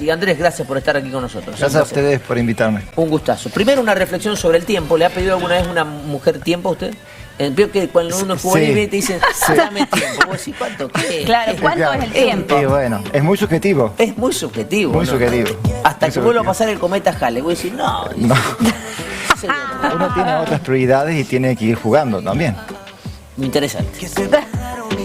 Y Andrés, gracias por estar aquí con nosotros. Gracias a ustedes por invitarme. Un gustazo. Primero una reflexión sobre el tiempo. ¿Le ha pedido alguna vez una mujer tiempo a usted? Veo que cuando uno es juvenil te dicen, dame tiempo. Vos decís, ¿cuánto? ¿Qué? Claro, ¿cuánto es el tiempo? Bueno, es muy subjetivo. Es muy subjetivo. Muy ¿no? subjetivo. Hasta Muy que vuelva a subjetivo. pasar el cometa Halley. Vos decís, no. No. Uno Uno tiene otras prioridades y tiene que ir jugando también. Interesante.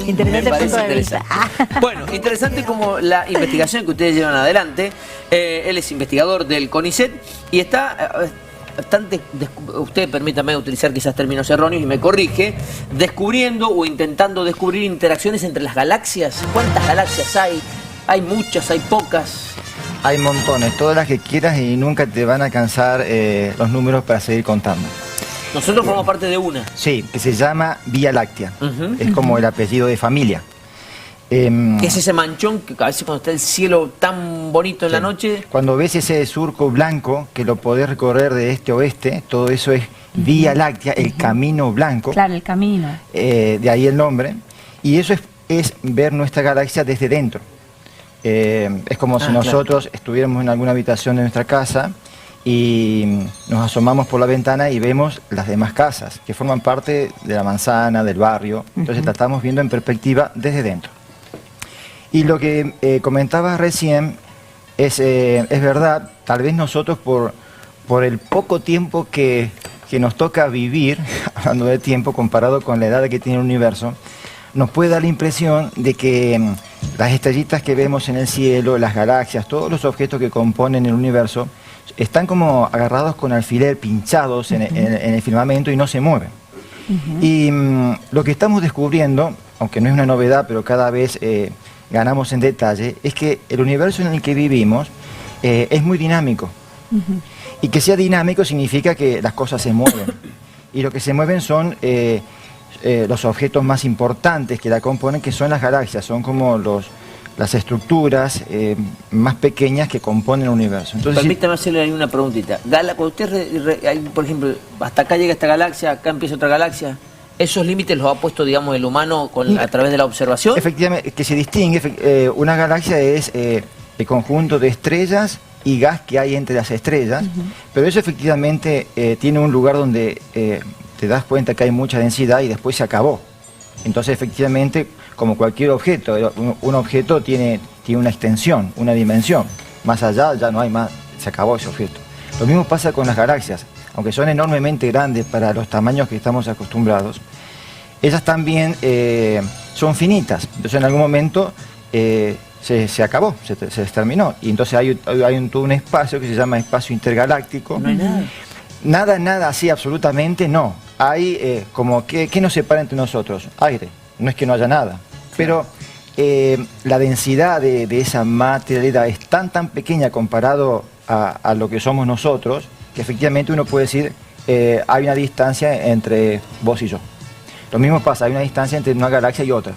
Interesante Me parece punto de vista. interesante. Bueno, interesante como la investigación que ustedes llevan adelante. Él es investigador del CONICET y está bastante, usted permítame utilizar quizás términos erróneos y me corrige, descubriendo o intentando descubrir interacciones entre las galaxias. ¿Cuántas galaxias hay? ¿Hay muchas? ¿Hay pocas? Hay montones, todas las que quieras y nunca te van a alcanzar los números para seguir contando. Nosotros formamos parte de una. Sí, que se llama Vía Láctea. Ujú. Es como el apellido de familia. ¿Qué es ese manchón que a veces cuando está el cielo tan bonito en la noche? Cuando ves ese surco blanco que lo podés recorrer de este a oeste, todo eso es Vía Láctea, el camino blanco. Claro, el camino. De ahí el nombre. Y eso es ver nuestra galaxia desde dentro. Es como si nosotros estuviéramos en alguna habitación de nuestra casa y nos asomamos por la ventana y vemos las demás casas que forman parte de la manzana, del barrio. Entonces la estamos viendo en perspectiva desde dentro. Y lo que comentabas recién es verdad, tal vez nosotros por el poco tiempo que nos toca vivir, hablando de tiempo comparado con la edad que tiene el universo, nos puede dar la impresión de que las estrellitas que vemos en el cielo, las galaxias, todos los objetos que componen el universo, están como agarrados con alfiler, pinchados en el firmamento y no se mueven. Y lo que estamos descubriendo, aunque no es una novedad, pero cada vez ganamos en detalle, es que el universo en el que vivimos es muy dinámico. Y que sea dinámico significa que las cosas se mueven. Y lo que se mueven son los objetos más importantes que la componen, que son las galaxias, son como las estructuras más pequeñas que componen el universo. Entonces, permítame hacerle ahí una preguntita. Cuando usted, por ejemplo, hasta acá llega esta galaxia, acá empieza otra galaxia, ¿esos límites los ha puesto, digamos, el humano a través de la observación? Efectivamente, que se distingue, una galaxia es el conjunto de estrellas y gas que hay entre las estrellas, pero eso efectivamente tiene un lugar donde te das cuenta que hay mucha densidad y después se acabó. Entonces, efectivamente, como cualquier objeto, un objeto tiene una extensión, una dimensión. Más allá ya no hay más, se acabó ese objeto. Lo mismo pasa con las galaxias. Aunque son enormemente grandes para los tamaños que estamos acostumbrados, ellas también son finitas. Entonces, en algún momento se acabó, se terminó. Y entonces hay todo un espacio que se llama espacio intergaláctico. No hay nada. Nada así, absolutamente no. Hay como, ¿qué nos separa entre nosotros? Aire. No es que no haya nada. Pero la densidad de esa materialidad es tan pequeña comparado a lo que somos nosotros, que efectivamente uno puede decir, hay una distancia entre vos y yo. Lo mismo pasa, hay una distancia entre una galaxia y otra.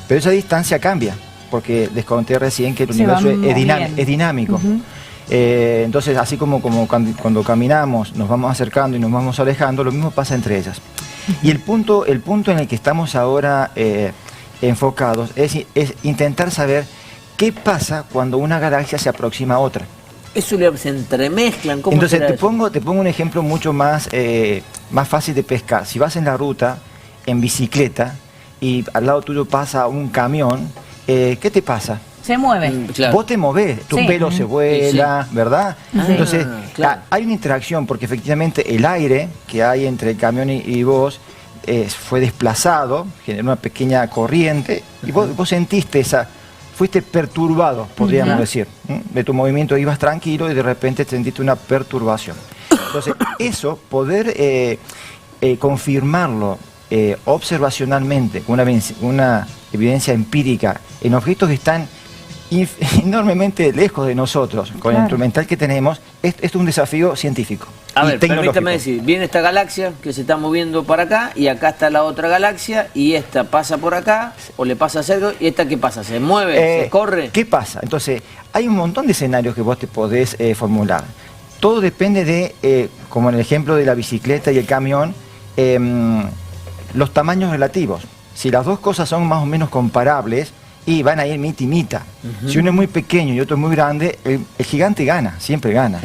Pero esa distancia cambia, porque les conté recién que el universo es dinámico. Entonces, así como cuando caminamos, nos vamos acercando y nos vamos alejando, lo mismo pasa entre ellas. Y el punto en el que estamos ahora enfocados es intentar saber qué pasa cuando una galaxia se aproxima a otra. Eso se entremezclan. ¿Cómo Entonces será te eso? pongo un ejemplo mucho más fácil de pescar. Si vas en la ruta, en bicicleta, y al lado tuyo pasa un camión, ¿qué te pasa? Se mueve. Claro. Vos te movés, tu pelo se vuela, ¿verdad? Entonces, claro. hay una interacción porque efectivamente el aire que hay entre el camión y vos fue desplazado, generó una pequeña corriente y vos sentiste fuiste perturbado, podríamos decir. De tu movimiento ibas tranquilo y de repente sentiste una perturbación. Entonces, eso, poder confirmarlo observacionalmente, con una evidencia empírica, en objetos que están enormemente lejos de nosotros, con el instrumental que tenemos, es un desafío científico. A ver, tecnológico. permítame decir, viene esta galaxia que se está moviendo para acá y acá está la otra galaxia y esta pasa por acá o le pasa cerca y esta ¿qué pasa? ¿Se mueve? ¿Se corre? ¿Qué pasa? Entonces, hay un montón de escenarios que vos te podés formular. Todo depende de, como en el ejemplo de la bicicleta y el camión, los tamaños relativos. Si las dos cosas son más o menos comparables, y van a ir mitad y mitad. Si uno es muy pequeño y otro es muy grande, el gigante gana, siempre gana.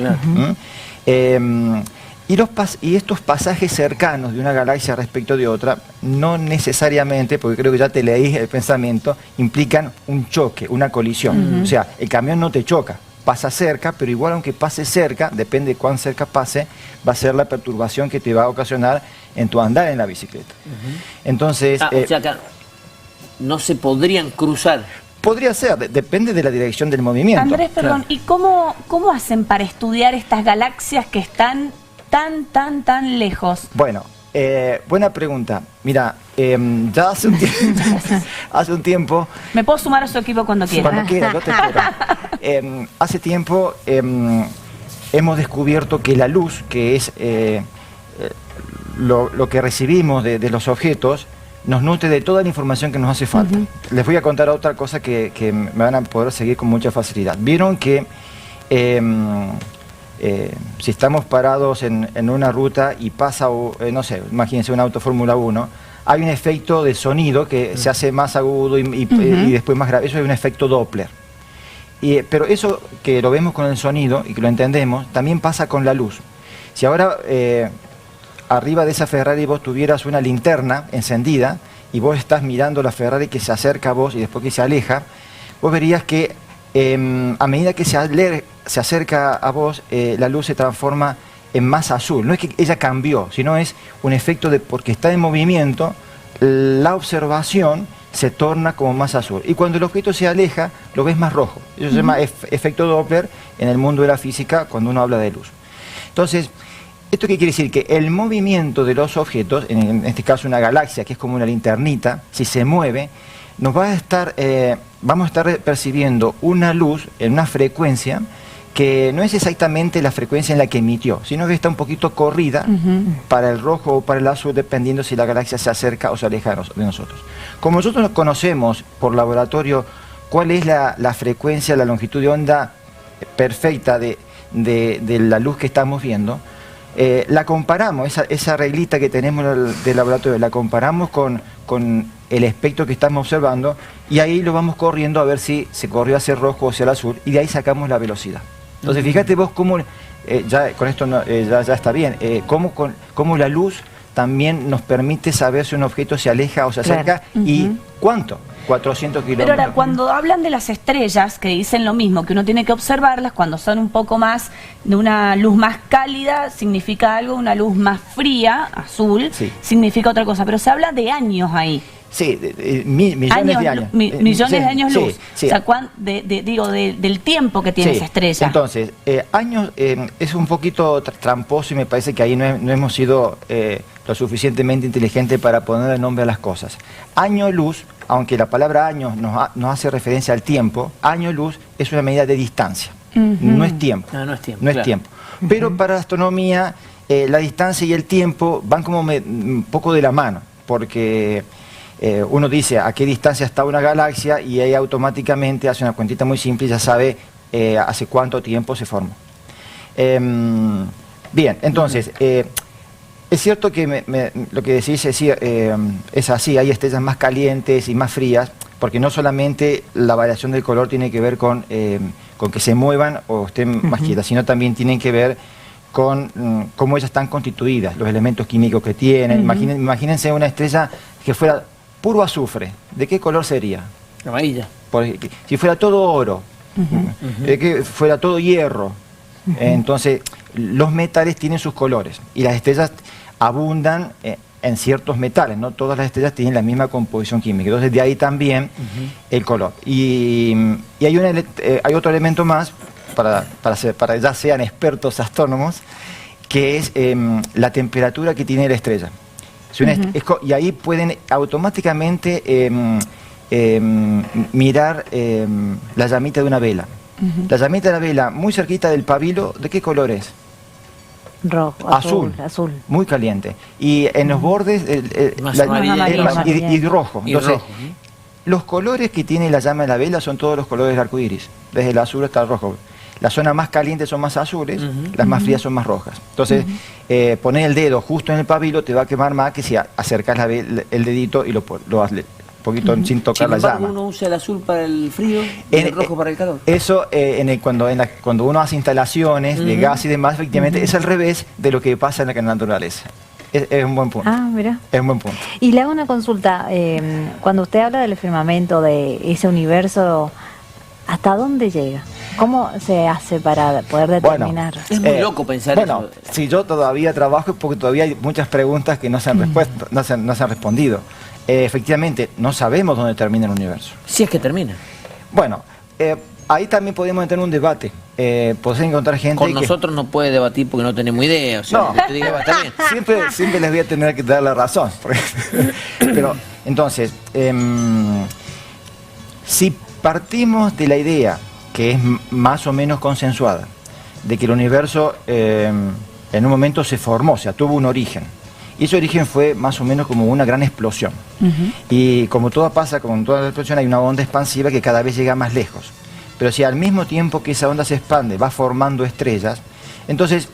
Y estos pasajes cercanos de una galaxia respecto de otra, no necesariamente, porque creo que ya te leí el pensamiento, implican un choque, una colisión. O sea, el camión no te choca, pasa cerca, pero igual aunque pase cerca, depende de cuán cerca pase, va a ser la perturbación que te va a ocasionar en tu andar en la bicicleta. Entonces... o sea que no se podrían cruzar. Podría ser, depende de la dirección del movimiento. Andrés, perdón, ¿y cómo hacen para estudiar estas galaxias que están tan lejos? Bueno, buena pregunta. Mira, ya hace un tiempo... Me puedo sumar a su equipo cuando quiera. Cuando quiera, yo te espero. Hace tiempo hemos descubierto que la luz, que es lo que recibimos de los objetos, nos nutre de toda la información que nos hace falta. Les voy a contar otra cosa que me van a poder seguir con mucha facilidad. Vieron que si estamos parados en una ruta y pasa, no sé, imagínense un auto Fórmula 1, hay un efecto de sonido que se hace más agudo y después más grave. Eso es un efecto Doppler. Pero eso que lo vemos con el sonido y que lo entendemos, también pasa con la luz. Si ahora arriba de esa Ferrari vos tuvieras una linterna encendida y vos estás mirando la Ferrari que se acerca a vos y después que se aleja, vos verías que a medida que se acerca a vos, la luz se transforma en más azul. No es que ella cambió, sino es un efecto de porque está en movimiento, la observación se torna como más azul. Y cuando el objeto se aleja, lo ves más rojo. Eso se llama efecto Doppler en el mundo de la física cuando uno habla de luz. Entonces, ¿esto qué quiere decir? Que el movimiento de los objetos, en este caso una galaxia, que es como una linternita, si se mueve, nos va a estar, vamos a estar percibiendo una luz en una frecuencia que no es exactamente la frecuencia en la que emitió, sino que está un poquito corrida para el rojo o para el azul, dependiendo si la galaxia se acerca o se aleja de nosotros. Como nosotros conocemos por laboratorio cuál es la frecuencia, la longitud de onda perfecta de la luz que estamos viendo, la comparamos, esa reglita que tenemos del laboratorio, la comparamos con el espectro que estamos observando y ahí lo vamos corriendo a ver si se corrió hacia el rojo o hacia el azul y de ahí sacamos la velocidad. Entonces fíjate vos cómo, ya con esto ya está bien, cómo la luz también nos permite saber si un objeto se aleja o se acerca y cuánto. 400 kilómetros. Pero ahora, cuando hablan de las estrellas, que dicen lo mismo, que uno tiene que observarlas, cuando son un poco más de una luz más cálida, significa algo, una luz más fría, azul, significa otra cosa. Pero se habla de años ahí. Sí, millones de años. Millones de años luz. Sí. O sea, del tiempo que tiene esa estrella. Entonces, años es un poquito tramposo y me parece que ahí no hemos sido lo suficientemente inteligentes para ponerle nombre a las cosas. Año luz, aunque la palabra años nos hace referencia al tiempo, año luz es una medida de distancia. No es tiempo. No es tiempo. No es tiempo. Pero para la astronomía, la distancia y el tiempo van como un poco de la mano, porque uno dice a qué distancia está una galaxia y ahí automáticamente hace una cuentita muy simple y ya sabe hace cuánto tiempo se formó. Bien, entonces, es cierto que lo que decís es así, hay estrellas más calientes y más frías, porque no solamente la variación del color tiene que ver con que se muevan o estén más quietas, sino también tienen que ver con cómo ellas están constituidas, los elementos químicos que tienen. Imagínense una estrella que fuera puro azufre, ¿de qué color sería? Amarilla. Si fuera todo oro, que fuera todo hierro, entonces los metales tienen sus colores y las estrellas abundan en ciertos metales, no todas las estrellas tienen la misma composición química, entonces de ahí también el color. Y hay otro elemento más, para ya sean expertos astrónomos, que es la temperatura que tiene la estrella. Y ahí pueden automáticamente mirar la llamita de una vela. La llamita de la vela, muy cerquita del pabilo, ¿de qué color es? Rojo, azul, muy caliente. Y en los bordes, y rojo. Entonces, los colores que tiene la llama de la vela son todos los colores del arco iris, desde el azul hasta el rojo. Las zonas más calientes son más azules, las más frías son más rojas. Entonces, poner el dedo justo en el pabilo te va a quemar más que si acercas el dedito y lo poquito sin tocar la llama. ¿Uno usa el azul para el frío y el rojo para el calor? Eso, cuando uno hace instalaciones de gas y demás, efectivamente, es al revés de lo que pasa en la naturaleza. Es un buen punto. Ah, mira. Es un buen punto. Y le hago una consulta. Cuando usted habla del firmamento, de ese universo, ¿hasta dónde llega? ¿Cómo se hace para poder determinar? Bueno, es muy loco pensar eso. Si yo todavía trabajo es porque todavía hay muchas preguntas que no se han no se han respondido. Efectivamente, no sabemos dónde termina el universo. Si es que termina. Bueno, ahí también podemos entrar en un debate. Podés encontrar gente con nosotros no puede debatir porque no tenemos idea. O sea, no, te diga, está bien. Siempre les voy a tener que dar la razón. Pero, entonces, si partimos de la idea, que es más o menos consensuada, de que el universo en un momento se formó, o sea, tuvo un origen. Y ese origen fue más o menos como una gran explosión. Y como todo pasa, con toda la explosión hay una onda expansiva que cada vez llega más lejos. Pero si al mismo tiempo que esa onda se expande, va formando estrellas, entonces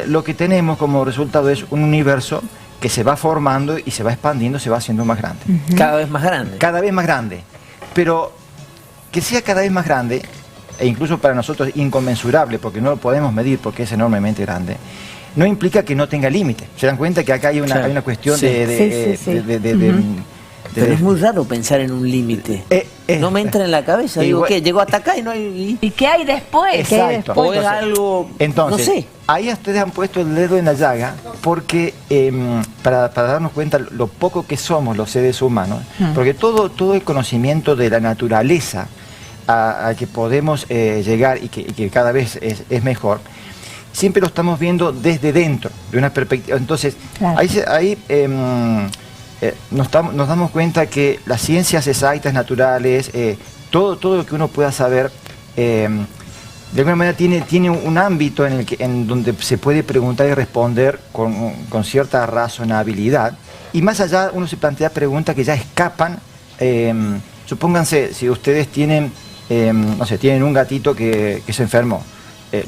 lo que tenemos como resultado es un universo que se va formando y se va expandiendo, se va haciendo más grande. Cada vez más grande. Cada vez más grande. Pero que sea cada vez más grande, e incluso para nosotros inconmensurable, porque no lo podemos medir porque es enormemente grande, no implica que no tenga límite. ¿Se dan cuenta que acá hay una cuestión pero es muy raro pensar en un límite. No me entra en la cabeza. Digo, ¿qué? Llegó hasta acá y no hay... ¿Y qué hay después? Exacto. O es algo... Entonces, no sé. Ahí ustedes han puesto el dedo en la llaga porque para darnos cuenta lo poco que somos los seres humanos, porque todo el conocimiento de la naturaleza a que podemos llegar y que cada vez es mejor, siempre lo estamos viendo desde dentro, de una perspectiva. Entonces, claro, ahí nos damos cuenta que las ciencias exactas, naturales, todo lo que uno pueda saber, de alguna manera tiene un ámbito en donde se puede preguntar y responder con cierta razonabilidad. Y más allá uno se plantea preguntas que ya escapan. Supónganse, si ustedes tienen, no sé, tienen un gatito que se enfermó.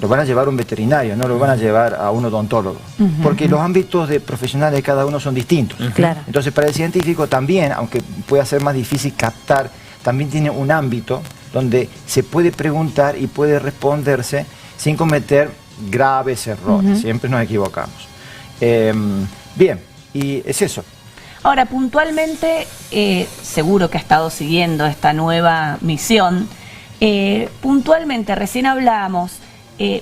Lo van a llevar a un veterinario, no lo van a llevar a un odontólogo, porque los ámbitos profesionales de cada uno son distintos. Claro. Entonces, para el científico también, aunque pueda ser más difícil captar, también tiene un ámbito donde se puede preguntar y puede responderse sin cometer graves errores. Siempre nos equivocamos. Bien, y es eso. Ahora, puntualmente, seguro que ha estado siguiendo esta nueva misión. Puntualmente, recién hablábamos,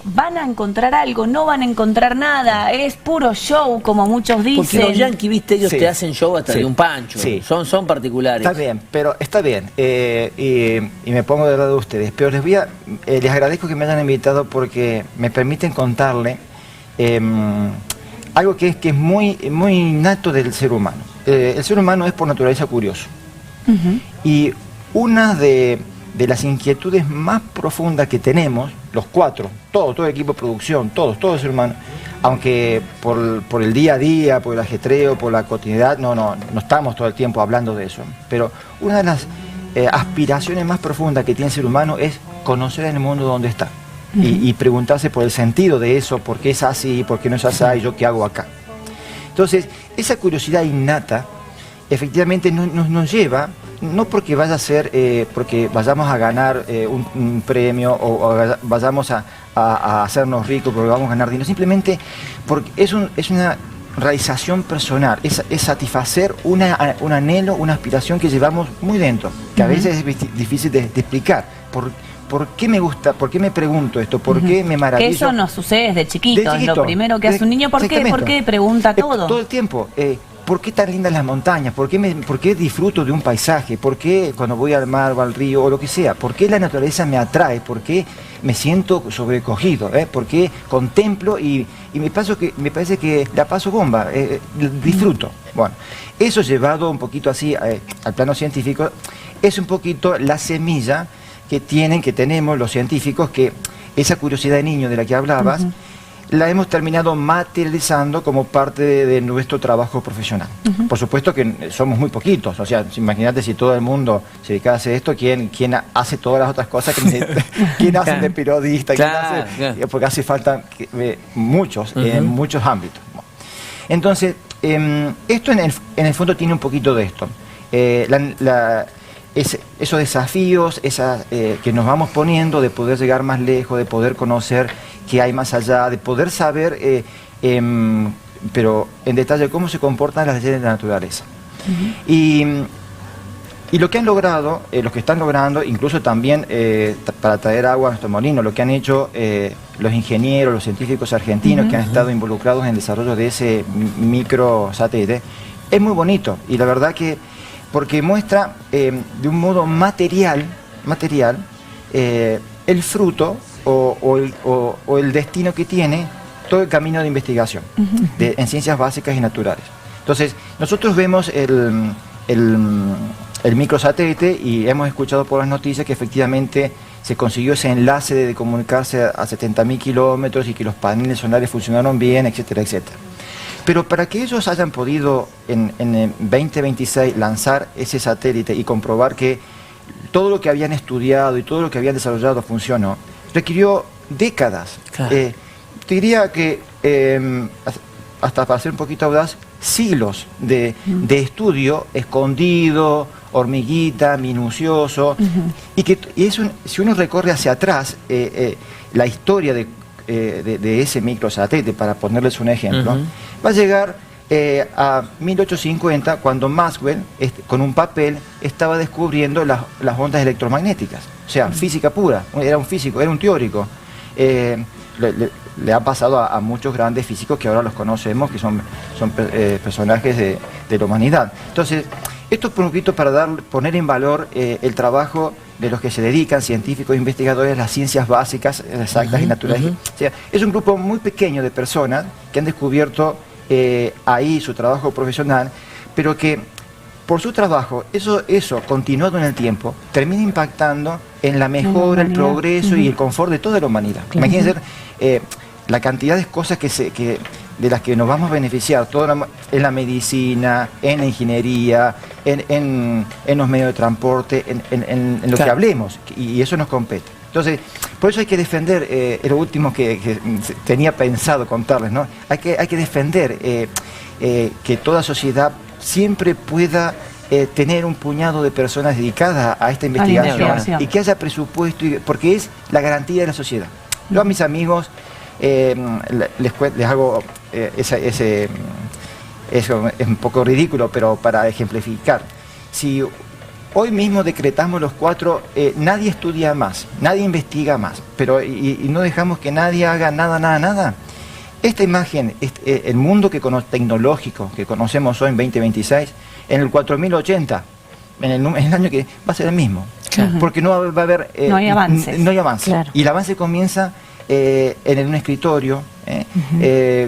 ¿van a encontrar algo? ¿No van a encontrar nada? ¿Es puro show, como muchos dicen? Porque los yanquis, viste, ellos te hacen show hasta de un pancho. Son particulares. Está bien, pero está bien. Y me pongo del lado de ustedes. Pero les agradezco que me hayan invitado porque me permiten contarle algo que es muy innato del ser humano. El ser humano es por naturaleza curioso. Y una de las inquietudes más profundas que tenemos, los cuatro, todo el equipo de producción, todo el ser humano, aunque por el día a día, por el ajetreo, por la cotidianidad, no estamos todo el tiempo hablando de eso, pero una de las aspiraciones más profundas que tiene el ser humano es conocer el mundo donde está y preguntarse por el sentido de eso, por qué es así, por qué no es así, y yo qué hago acá. Entonces, esa curiosidad innata efectivamente nos lleva, no porque vaya a ser, porque vayamos a ganar un premio o vayamos a hacernos ricos porque vamos a ganar dinero, simplemente porque es una realización personal, es satisfacer un anhelo, una aspiración que llevamos muy dentro, que a veces es difícil de explicar. ¿Por qué me gusta? ¿Por qué me pregunto esto? ¿Por qué me maravillo? Que eso nos sucede desde chiquitos, lo primero que hace un niño. ¿Por qué pregunta todo? Todo el tiempo. ¿Por qué tan lindas las montañas? ¿Por qué disfruto de un paisaje? ¿Por qué cuando voy al mar o al río o lo que sea? ¿Por qué la naturaleza me atrae? ¿Por qué me siento sobrecogido? ¿Por qué contemplo y me parece que la paso bomba? Disfruto. Bueno, eso llevado un poquito así al plano científico, es un poquito la semilla que tenemos los científicos, que esa curiosidad de niño de la que hablabas, la hemos terminado materializando como parte de nuestro trabajo profesional. Por supuesto que somos muy poquitos, o sea, imagínate si todo el mundo se dedicara a hacer esto, ¿quién hace todas las otras cosas? ¿Quién hace de periodista? Porque hace falta muchos, en muchos ámbitos. Entonces, esto en el fondo tiene un poquito de esto. esos desafíos que nos vamos poniendo de poder llegar más lejos, de poder conocer qué hay más allá, de poder saber, pero en detalle, cómo se comportan las leyes de la naturaleza. Y lo que han logrado, los que están logrando, incluso también para traer agua a nuestro molino, lo que han hecho los ingenieros, los científicos argentinos que han estado involucrados en el desarrollo de ese microsatélite, es muy bonito. Y la verdad que, porque muestra de un modo material el fruto o el destino que tiene todo el camino de investigación en ciencias básicas y naturales. Entonces, nosotros vemos el microsatélite y hemos escuchado por las noticias que efectivamente se consiguió ese enlace de comunicarse a 70.000 kilómetros y que los paneles solares funcionaron bien, etcétera, etcétera. Pero para que ellos hayan podido en 2026 lanzar ese satélite y comprobar que todo lo que habían estudiado y todo lo que habían desarrollado funcionó, requirió décadas. Claro. Te diría que, hasta para ser un poquito audaz, siglos de estudio escondido, hormiguita, minucioso, y eso, si uno recorre hacia atrás la historia de ese microsatélite, para ponerles un ejemplo, va a llegar a 1850, cuando Maxwell, con un papel, estaba descubriendo las ondas electromagnéticas. O sea, física pura, era un físico, era un teórico. Le ha pasado a muchos grandes físicos que ahora los conocemos, que son personajes de la humanidad. Entonces, esto es un poquito para poner en valor el trabajo de los que se dedican, científicos e investigadores, a las ciencias básicas, exactas y naturales. O sea, es un grupo muy pequeño de personas que han descubierto ahí su trabajo profesional, pero que por su trabajo, eso continuado en el tiempo, termina impactando en la mejora, el progreso y el confort de toda la humanidad. Claro. Imagínense la cantidad de cosas de las que nos vamos a beneficiar, en la medicina, en la ingeniería, en los medios de transporte, en lo que hablemos, y eso nos compete. Entonces, por eso hay que defender, lo último que tenía pensado contarles, ¿no? Hay que defender que toda sociedad siempre pueda tener un puñado de personas dedicadas a esta investigación y que haya presupuesto, porque es la garantía de la sociedad. Yo a mis amigos les hago eso es un poco ridículo, pero para ejemplificar. Si hoy mismo decretamos los cuatro, nadie estudia más, nadie investiga más, pero y no dejamos que nadie haga nada. Esta imagen, el mundo tecnológico que conocemos hoy en 2026, en el 4080, en el año que va a ser el mismo. Claro. Porque no va a haber... no hay avances. No hay avance. Claro. Y el avance comienza en un escritorio,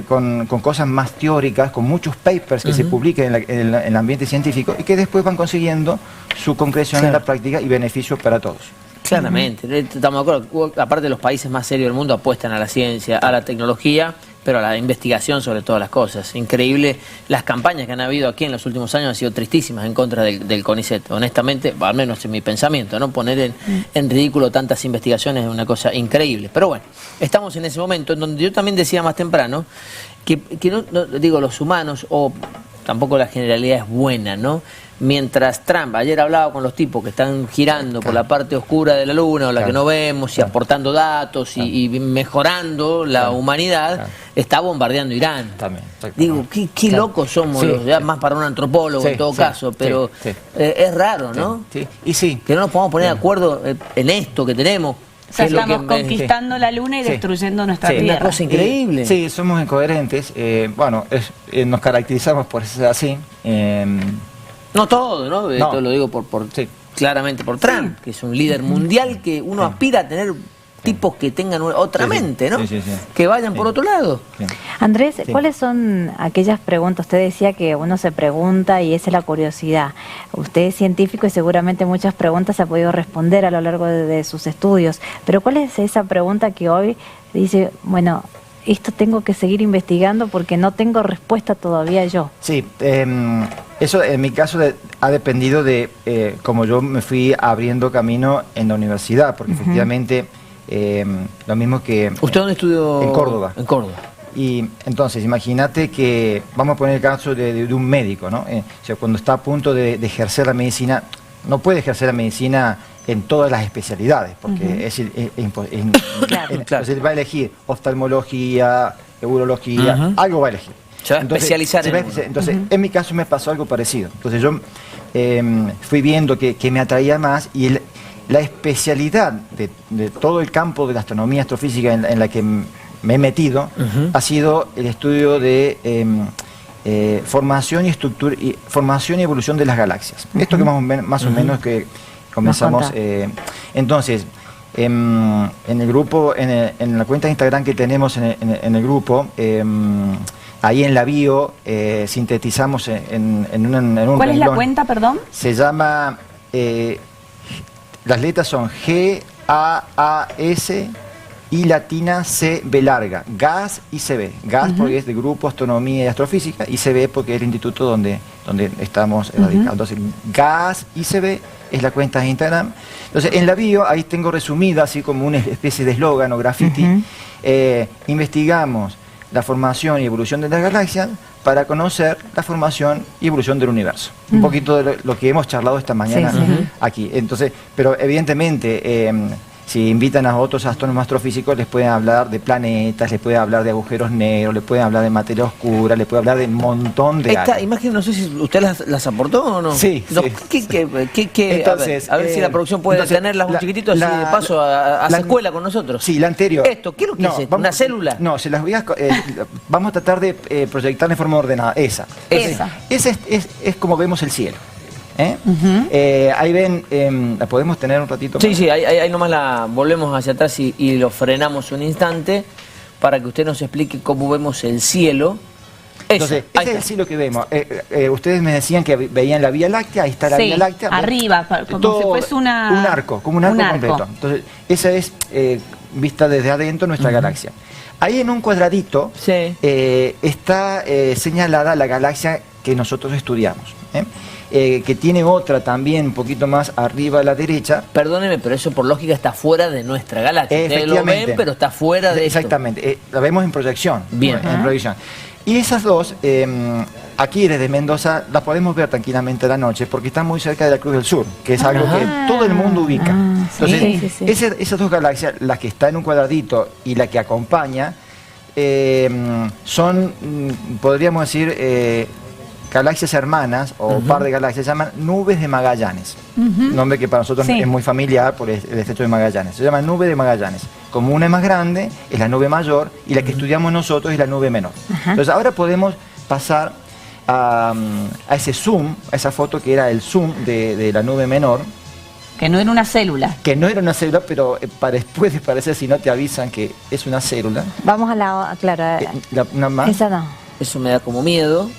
con cosas más teóricas, con muchos papers que se publiquen en el ambiente científico y que después van consiguiendo su concreción en la práctica y beneficios para todos. Claramente, estamos de acuerdo. Aparte, los países más serios del mundo apuestan a la ciencia, a la tecnología, pero a la investigación sobre todas las cosas. Increíble, las campañas que han habido aquí en los últimos años han sido tristísimas en contra del CONICET. Honestamente, al menos en mi pensamiento, ¿no? Poner en ridículo tantas investigaciones es una cosa increíble. Pero bueno, estamos en ese momento en donde yo también decía más temprano que no digo los humanos, o tampoco la generalidad es buena, ¿no? Mientras Trump, ayer hablaba con los tipos que están girando por la parte oscura de la luna o la que no vemos y aportando datos y mejorando la humanidad, está bombardeando Irán. También, digo, qué locos somos, ya más para un antropólogo en todo caso, pero es raro, ¿no? Y que no nos podamos poner de acuerdo en esto que tenemos. O sea, estamos conquistando la luna y destruyendo nuestra tierra. Una cosa increíble. Sí, somos incoherentes. Bueno, nos caracterizamos por ser así. No todo, ¿no? Esto lo digo claramente por Trump, que es un líder mundial que uno aspira a tener tipos que tengan otra mente, ¿no? Que vayan por otro lado. Andrés, ¿cuáles son aquellas preguntas? Usted decía que uno se pregunta y esa es la curiosidad. Usted es científico y seguramente muchas preguntas ha podido responder a lo largo de sus estudios, pero ¿cuál es esa pregunta que hoy dice, bueno, esto tengo que seguir investigando porque no tengo respuesta todavía yo? Sí, eso en mi caso ha dependido de cómo yo me fui abriendo camino en la universidad, porque efectivamente lo mismo que... ¿Usted dónde estudió? En Córdoba. En Córdoba. Y entonces, imagínate que, vamos a poner el caso de un médico, ¿no? O sea, cuando está a punto de ejercer la medicina, no puede ejercer la medicina en todas las especialidades, porque es Claro. entonces va a elegir oftalmología, urología, algo va a elegir. Se va a especializar entonces, en mi caso me pasó algo parecido. Entonces yo fui viendo que me atraía más y la especialidad de todo el campo de la astronomía astrofísica en la que me he metido ha sido el estudio de formación y estructura formación y evolución de las galaxias. Esto que más o menos que comenzamos. Entonces, en el grupo, en la cuenta de Instagram que tenemos en el grupo, ahí en la bio sintetizamos en un ¿Cuál es la renglón. cuenta, perdón? Se llama, las letras son G-A-A-S y latina C-B larga, GAS y CB. GAS porque es de Grupo Astronomía y Astrofísica, y CB porque es el instituto donde estamos radicados. Entonces, GAS y CB es la cuenta de Instagram. Entonces, en la bio, ahí tengo resumida, así como una especie de eslogan o graffiti, investigamos la formación y evolución de las galaxias para conocer la formación y evolución del universo. Un poquito de lo que hemos charlado esta mañana aquí. Entonces, pero evidentemente, si invitan a otros astrónomos astrofísicos, les pueden hablar de planetas, les pueden hablar de agujeros negros, les pueden hablar de materia oscura, les pueden hablar de un montón de Esta imagen, no sé si usted las aportó o no. Sí, no, sí. Entonces, a ver si la producción puede tenerlas un chiquitito, así de paso a la escuela con nosotros. Sí, la anterior. Esto, ¿qué es lo que es esto? ¿Una célula? No, se las voy a... vamos a tratar de proyectar de forma ordenada. Esa es como vemos el cielo. Ahí ven, ¿la podemos tener un ratito? Sí, sí, ahí nomás la volvemos hacia atrás y lo frenamos un instante para que usted nos explique cómo vemos el cielo. Entonces, ese es el cielo que vemos. Ustedes me decían que veían la Vía Láctea, ahí está la Vía Láctea. Arriba, como si fuese un arco completo. Entonces, esa es, vista desde adentro, nuestra galaxia. Ahí en un cuadradito está señalada la galaxia que nosotros estudiamos. Que tiene otra también un poquito más arriba a la derecha. Perdóneme, pero eso por lógica está fuera de nuestra galaxia. Ustedes lo ven, pero está fuera de Exactamente, la vemos en proyección. Bien. En proyección. Y esas dos, aquí desde Mendoza, las podemos ver tranquilamente a la noche porque están muy cerca de la Cruz del Sur, que es algo que todo el mundo ubica. Entonces, esas dos galaxias, la que está en un cuadradito y la que acompaña, son, podríamos decir, galaxias hermanas o par de galaxias, se llaman nubes de Magallanes. Nombre que para nosotros es muy familiar por el estrecho de Magallanes. Se llama nube de Magallanes. Como una es más grande, es la nube mayor, y la que estudiamos nosotros es la nube menor. Entonces ahora podemos pasar a ese zoom, a esa foto que era el zoom de la nube menor. Que no era una célula. Que no era una célula, pero puede parecer, si no te avisan, que es una célula. Vamos a la... Claro. Una más. Esa no. Eso me da como miedo.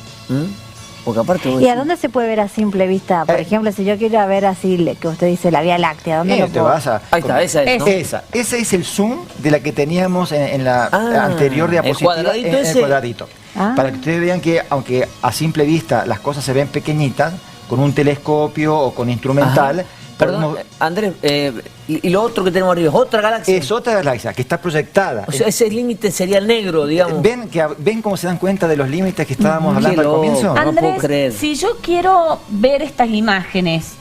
Porque aparte ¿Y a dónde se puede ver a simple vista? Por ejemplo, si yo quiero ver así, que usted dice la Vía Láctea, ¿dónde lo puedo? Ahí está, esa es, ¿no? Ese es el zoom de la que teníamos en la anterior diapositiva. El cuadradito. Para que ustedes vean que, aunque a simple vista las cosas se ven pequeñitas, con un telescopio o con instrumental... Perdón, Andrés, y lo otro que tenemos arriba, ¿es otra galaxia? Es otra galaxia que está proyectada. O sea, ese límite sería el negro, digamos. ¿Ven cómo se dan cuenta de los límites que estábamos hablando al comienzo? Andrés, no puedo creer. Si yo quiero ver estas imágenes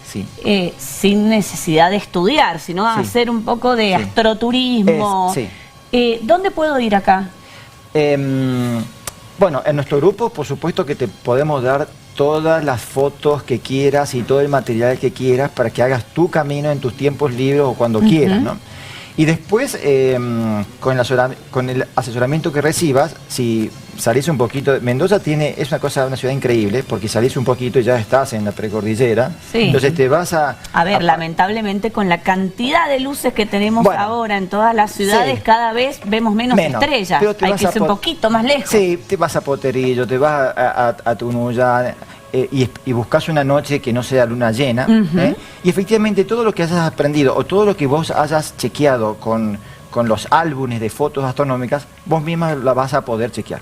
sin necesidad de estudiar, sino hacer un poco de astroturismo, ¿dónde puedo ir acá? Bueno, en nuestro grupo, por supuesto que te podemos dar todas las fotos que quieras y todo el material que quieras para que hagas tu camino en tus tiempos libres o cuando quieras, ¿no? Y después, con el asesoramiento que recibas, si salís un poquito... Mendoza es una ciudad increíble, porque salís un poquito y ya estás en la precordillera. Entonces te vas a... A ver, lamentablemente con la cantidad de luces que tenemos ahora en todas las ciudades, cada vez vemos menos estrellas. Hay que ir un poquito más lejos. Sí, te vas a Poterillo, te vas a Tunuyán... y buscas una noche que no sea luna llena, y efectivamente todo lo que hayas aprendido o todo lo que vos hayas chequeado con los álbumes de fotos astronómicas, vos misma la vas a poder chequear.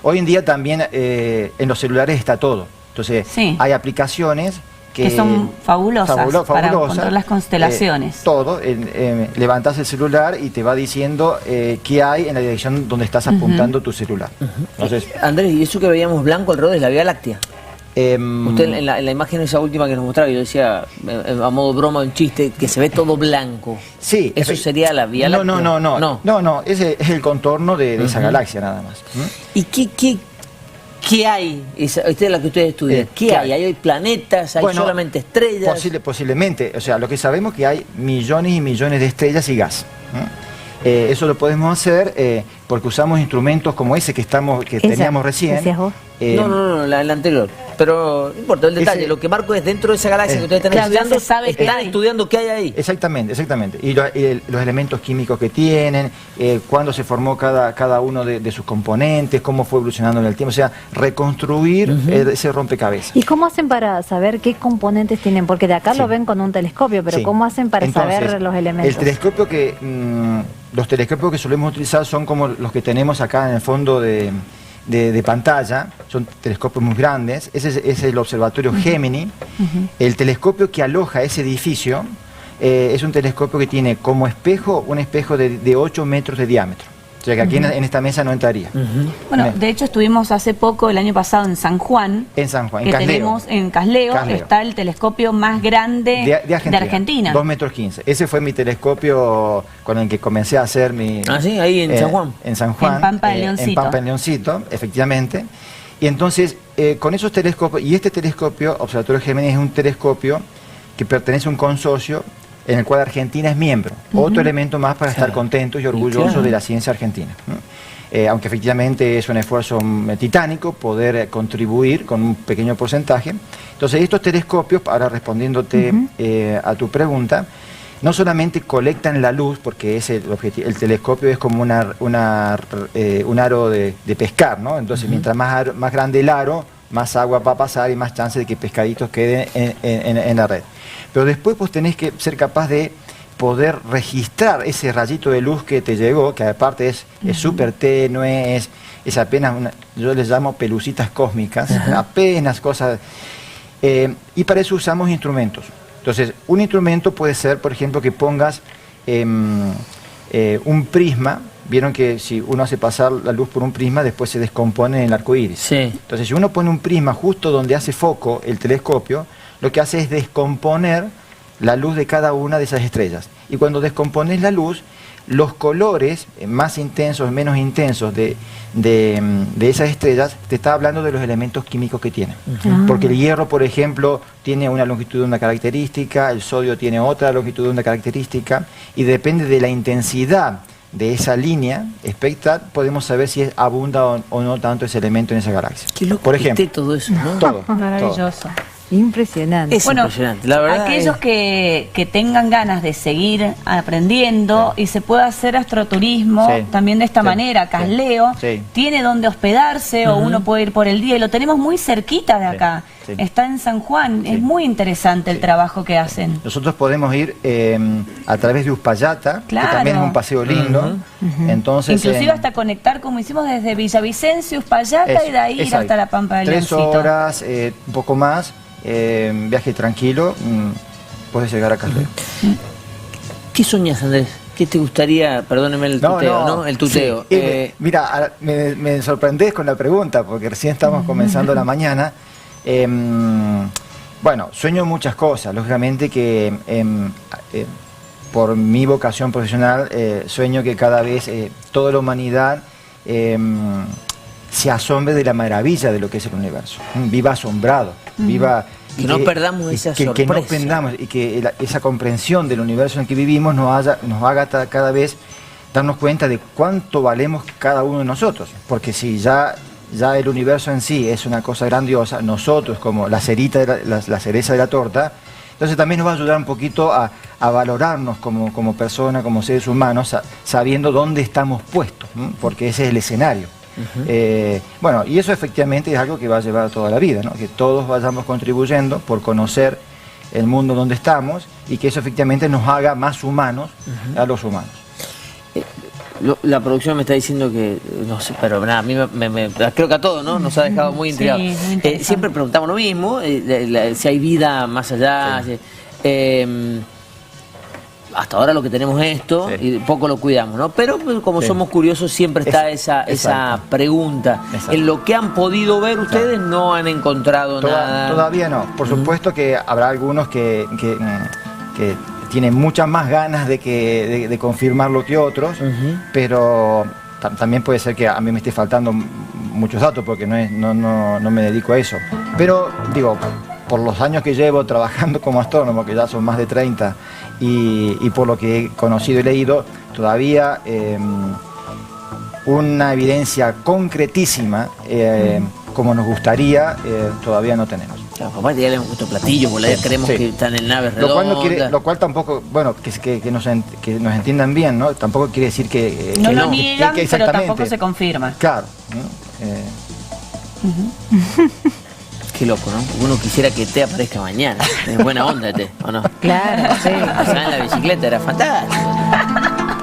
Hoy en día también en los celulares está todo. Entonces hay aplicaciones que son fabulosas para encontrar las constelaciones. Todo, levantás el celular y te va diciendo qué hay en la dirección donde estás apuntando tu celular. Entonces, Andrés, ¿y eso que veíamos blanco alrededor es la Vía Láctea? Usted en la imagen esa última que nos mostraba, yo decía a modo broma, un chiste, que se ve todo blanco. Sí. ¿Eso sería la Vía Láctea? No, ese es el contorno de esa galaxia nada más. ¿Y qué hay? Esta es la que ustedes estudian. ¿Qué hay? ¿Hay planetas? ¿Hay solamente estrellas? Posiblemente. O sea, lo que sabemos es que hay millones y millones de estrellas y gas. Eso lo podemos hacer porque usamos instrumentos como ese que teníamos recién. No, la anterior. Pero no importa el detalle, lo que marco es dentro de esa galaxia que ustedes están estudiando, están estudiando qué hay ahí. Exactamente. Y los elementos químicos que tienen, cuándo se formó cada uno de sus componentes, cómo fue evolucionando en el tiempo, o sea, reconstruir ese rompecabezas. ¿Y cómo hacen para saber qué componentes tienen? Porque de acá lo ven con un telescopio, pero ¿cómo hacen para saber los elementos? Los telescopios que solemos utilizar son como los que tenemos acá en el fondo de pantalla, son telescopios muy grandes. Ese es el observatorio Gemini. El telescopio que aloja ese edificio es un telescopio que tiene como espejo un espejo de 8 metros de diámetro. O sea que aquí en esta mesa no entraría. Bueno, de hecho estuvimos hace poco, el año pasado, en San Juan. En Casleo. Tenemos en Casleo está el telescopio más grande de Argentina. 2,15 metros. Ese fue mi telescopio con el que comencé a hacer mi... Ah, sí, ahí en San Juan. En San Juan. En Pampa de Leoncito. En Pampa de Leoncito, efectivamente. Y entonces, con esos telescopios, y este telescopio, Observatorio Gemini, es un telescopio que pertenece a un consorcio en el cual Argentina es miembro. Otro elemento más para estar contentos y orgullosos de la ciencia argentina. Aunque efectivamente es un esfuerzo titánico poder contribuir con un pequeño porcentaje. Entonces estos telescopios, ahora respondiéndote a tu pregunta, no solamente colectan la luz, porque es el telescopio es como un aro de pescar, ¿no? Entonces mientras más grande el aro, más agua va a pasar y más chance de que pescaditos queden en la red. Pero después pues tenés que ser capaz de poder registrar ese rayito de luz que te llegó, que aparte es súper tenue, es apenas yo les llamo pelucitas cósmicas, apenas cosas. Y para eso usamos instrumentos. Entonces, un instrumento puede ser, por ejemplo, que pongas un prisma. Vieron que si uno hace pasar la luz por un prisma, después se descompone en el arco iris. Sí. Entonces, si uno pone un prisma justo donde hace foco el telescopio, lo que hace es descomponer la luz de cada una de esas estrellas. Y cuando descompones la luz, los colores más intensos, menos intensos de esas estrellas, te está hablando de los elementos químicos que tienen. Porque el hierro, por ejemplo, tiene una longitud de una característica, el sodio tiene otra longitud de una característica, y depende de la intensidad de esa línea espectral, podemos saber si abunda o no tanto ese elemento en esa galaxia. Qué loco, por ejemplo, todo eso, ¿no? Todo. Maravilloso. Impresionante. Es impresionante. La verdad, aquellos que tengan ganas de seguir aprendiendo y se pueda hacer astroturismo también de esta manera, Casleo tiene donde hospedarse o uno puede ir por el día y lo tenemos muy cerquita de acá. Está en San Juan, es muy interesante el trabajo que hacen. Nosotros podemos ir a través de Uspallata, que también es un paseo lindo. Entonces, inclusive hasta conectar como hicimos desde Villavicencio, Uspallata y de ahí ir hasta la Pampa del Leoncito. 3 horas, un poco más. Viaje tranquilo, puedes llegar a Casleo. ¿Qué soñas, Andrés? ¿Qué te gustaría? Perdóneme el tuteo, ¿no? El tuteo. Mira, me sorprendés con la pregunta, porque recién estamos comenzando la mañana. Bueno, sueño muchas cosas. Lógicamente que por mi vocación profesional sueño que cada vez toda la humanidad se asombre de la maravilla de lo que es el universo. Viva asombrado, viva... Que no perdamos esa sorpresa. Que no perdamos, y que esa comprensión del universo en el que vivimos nos haga cada vez darnos cuenta de cuánto valemos cada uno de nosotros. Porque si ya el universo en sí es una cosa grandiosa, nosotros como la cereza de la torta, entonces también nos va a ayudar un poquito a valorarnos como personas, como seres humanos, sabiendo dónde estamos puestos, porque ese es el escenario. Bueno, y eso efectivamente es algo que va a llevar toda la vida, ¿no? Que todos vayamos contribuyendo por conocer el mundo donde estamos y que eso efectivamente nos haga más humanos a los humanos. La producción me está diciendo que, no sé, pero nada, a mí creo que a todos, ¿no? Nos ha dejado muy intrigados. Sí, siempre preguntamos lo mismo, si hay vida más allá. Sí. Hasta ahora lo que tenemos es esto, y poco lo cuidamos, ¿no? Pero como somos curiosos, siempre está esa pregunta. Exacto. En lo que han podido ver ustedes, no han encontrado nada. Todavía no. Por supuesto que habrá algunos que tienen muchas más ganas de confirmarlo que otros, pero también puede ser que a mí me esté faltando muchos datos porque no me dedico a eso. Pero digo, por los años que llevo trabajando como astrónomo, que ya son más de 30, y por lo que he conocido y leído, todavía una evidencia concretísima, como nos gustaría, todavía no tenemos. Claro, papá, ya le hemos puesto platillos, creemos que están en naves redondas. Lo cual tampoco, bueno, que nos entiendan bien, ¿no? Tampoco quiere decir que no que lo niegan, que pero tampoco se confirma. Claro, ¿no? Qué loco, ¿no? Uno quisiera que T aparezca mañana. Es buena onda, T, ¿o no? Claro, sí. Pasaba en la bicicleta, era fantástico.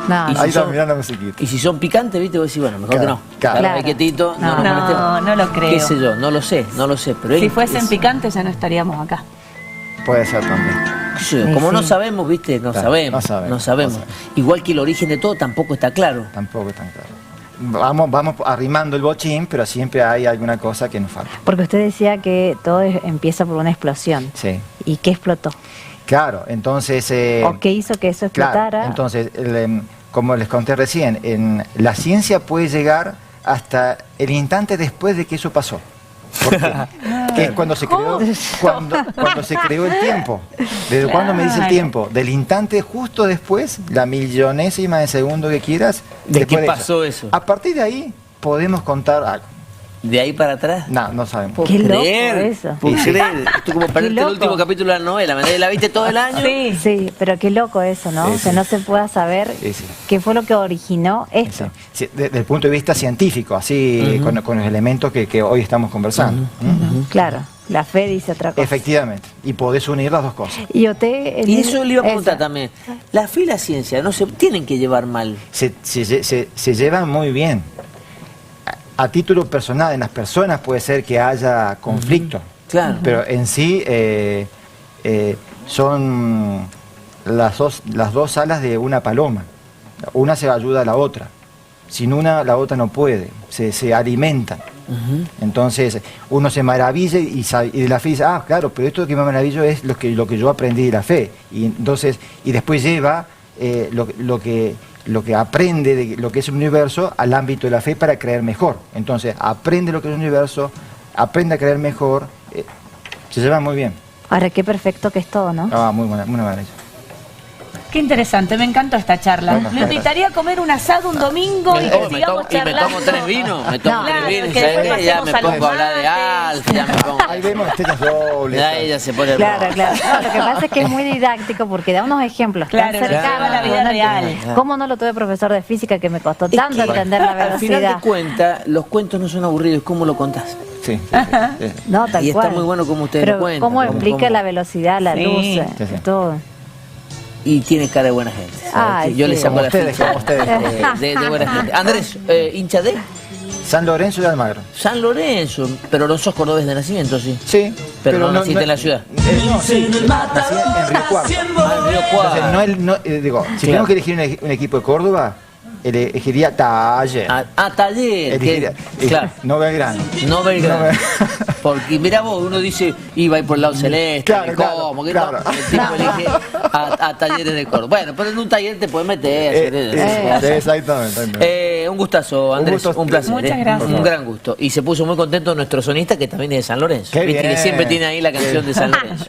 No, Y si ahí está son- mirando la musiquita. Y si son picantes, ¿viste? Vos decís, bueno, mejor Claro, que no. claro. Claro, quietito, no nos molestemos. No lo creo. ¿Qué sé yo? No lo sé. Pero Si fuesen picantes ya no estaríamos acá. Puede ser también. qué sé yo, Sí, como no sí. sabemos, ¿viste? No Claro, sabemos. no sabemos. Igual que el origen de todo tampoco está claro. Tampoco es tan claro. Vamos arrimando el bochín, pero siempre hay alguna cosa que nos falta. Porque usted decía que todo empieza por una explosión. Sí. ¿Y qué explotó? Claro, entonces... ¿O qué hizo que eso explotara? Claro, entonces, como les conté recién, la ciencia puede llegar hasta el instante después de que eso pasó. ¿Por qué? Que es cuando se creó, cuando se creó el tiempo. ¿Desde cuándo me dice el tiempo? Del instante justo después, la millonésima de segundo que quieras. ¿De después qué eso. pasó eso? A partir de ahí podemos contar algo. ¿De ahí para atrás? No sabemos. ¿Puedo Qué loco creer? eso. ¿Puedo Sí. creer? Esto es como perderte el loco. último capítulo de la novela. ¿La viste todo el año? Sí, pero qué loco eso, ¿no? Sí, Que sí. no se pueda saber Sí, sí. qué fue lo que originó esto. Sí, desde el punto de vista científico, así con los elementos que hoy estamos conversando. Claro, la fe dice otra cosa. Efectivamente. Y podés unir las dos cosas. Y usted... Y eso le iba a preguntar también. La fe y la ciencia no se tienen que llevar mal. Se llevan muy bien. A título personal, en las personas puede ser que haya conflicto. Claro. Pero en sí son las dos alas de una paloma. Una se ayuda a la otra. Sin una, la otra no puede. Se alimentan. Entonces, uno se maravilla y de la fe dice, claro, pero esto que me maravillo es lo que yo aprendí de la fe. Y entonces, y después lleva lo que aprende de lo que es el universo al ámbito de la fe para creer mejor. Entonces, aprende lo que es el universo, aprende a creer mejor, se lleva muy bien. Ahora, qué perfecto que es todo, ¿no? Muy buena, muy maravilla. Qué interesante, me encantó esta charla. Bueno, Lo invitaría a comer un asado un domingo y que sigamos y me charlando. tomo 3 vinos. Me tomo No, 3 claro, vinos. que ¿Sabes después qué? Ya me pasemos a los pongo a hablar de mates. Alf. Ya me pongo. Ahí vemos estrellas dobles. Ya ella se pone Claro, roja. claro. No, lo que pasa es que es muy didáctico porque da unos ejemplos Claro, tan lo cercanos. lleva a la vida ¿no? real. ¿Cómo no lo tuve profesor de física que me costó Es tanto que, entender la al final velocidad? de cuentas, los cuentos no son aburridos. ¿Cómo lo contás? Sí. No, tal Y está cual. muy bueno como ustedes Pero lo cuentan, ¿cómo cómo- explica cómo- la velocidad, la Sí. luz, Sí, sí. todo? Y tiene cara de buena gente. ¿sabes? Ay, Yo le sí. saco Como la ustedes, ficha como ustedes. de buena gente. Andrés, hincha de San Lorenzo de Almagro. San Lorenzo, pero no sos cordobés de nacimiento, ¿sí? Sí. Pero no naciste en la ciudad. No, sí. Nací en Río Cuarto. Río Cuarto. Entonces, digo, si Claro. tengo que elegir un equipo de Córdoba, elegiría Taller. Taller. Elegiría, Claro. no Belgrano. No Belgrano. No Belgrano. Porque mira vos, uno dice, iba a ir por el lado celeste, Claro, ¿cómo? Que claro. no, el tipo elige a Talleres de Córdoba. Bueno, pero en un taller te puedes meter. Exactamente. Un gustazo, Andrés, gusto. un placer. Muchas gracias. Un gran gusto. Y se puso muy contento nuestro sonista, que también es de San Lorenzo. Qué Viste que bien. siempre tiene ahí la canción de San Lorenzo.